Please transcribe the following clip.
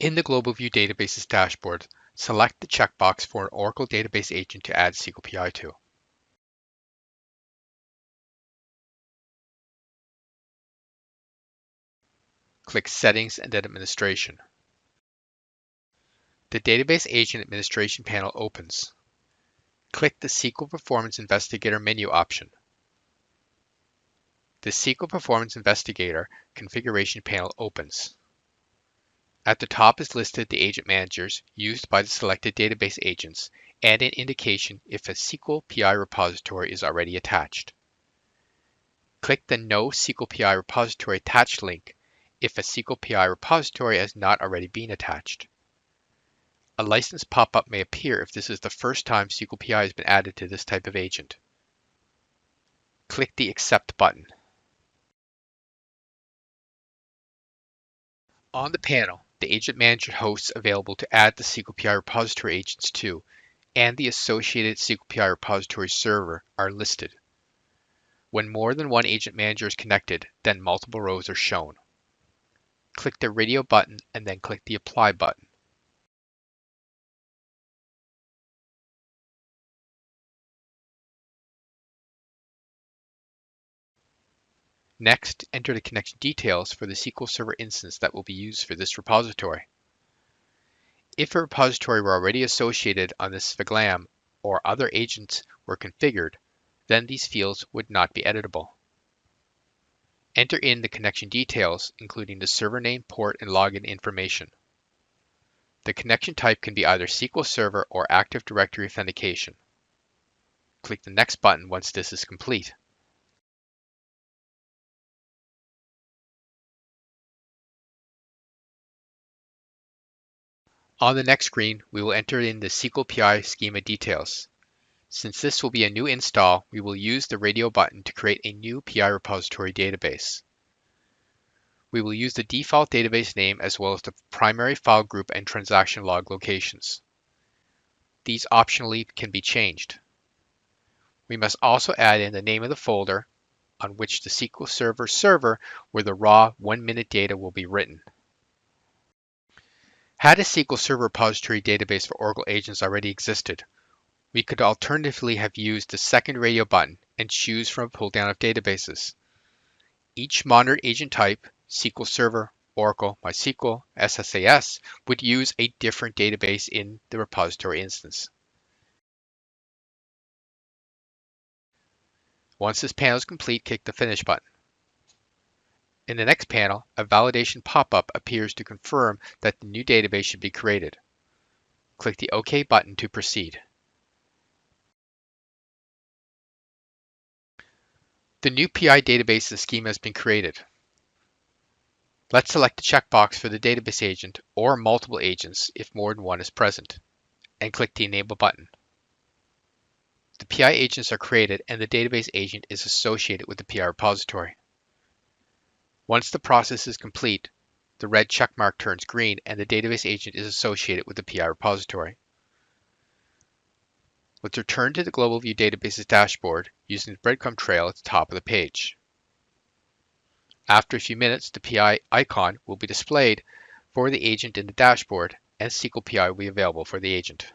In the Global View Databases dashboard, select the checkbox for an Oracle database agent to add SQL PI to. Click Settings and then Administration. The Database Agent Administration panel opens. Click the SQL Performance Investigator menu option. The SQL Performance Investigator configuration panel opens. At the top is listed the agent managers used by the selected database agents and an indication if a SQL PI repository is already attached. Click the No SQL PI Repository Attached link if a SQL PI repository has not already been attached. A license pop-up may appear if this is the first time SQL PI has been added to this type of agent. Click the Accept button. On the panel, the agent manager hosts available to add the SQL PI repository agents to, and the associated SQL PI repository server are listed. When more than one agent manager is connected, then multiple rows are shown. Click the Radio button and then click the Apply button. Next, enter the connection details for the SQL Server instance that will be used for this repository. If a repository were already associated on this Foglight or other agents were configured, then these fields would not be editable. Enter in the connection details, including the server name, port, and login information. The connection type can be either SQL Server or Active Directory authentication. Click the Next button once this is complete. On the next screen, we will enter in the SQL PI schema details. Since this will be a new install, we will use the Radio button to create a new PI repository database. We will use the default database name as well as the primary file group and transaction log locations. These optionally can be changed. We must also add in the name of the folder on which the SQL Server server where the raw 1-minute data will be written. Had a SQL Server repository database for Oracle agents already existed, we could alternatively have used the second Radio button and choose from a pull-down of databases. Each monitored agent type, SQL Server, Oracle, MySQL, SSAS, would use a different database in the repository instance. Once this panel is complete, click the Finish button. In the next panel, a validation pop-up appears to confirm that the new database should be created. Click the OK button to proceed. The new PI database schema has been created. Let's select the checkbox for the database agent or multiple agents if more than one is present, and click the Enable button. The PI agents are created and the database agent is associated with the PI repository. Once the process is complete, the red checkmark turns green and the database agent is associated with the PI repository. Let's return to the Global View Databases dashboard using the breadcrumb trail at the top of the page. After a few minutes, the PI icon will be displayed for the agent in the dashboard and SQL PI will be available for the agent.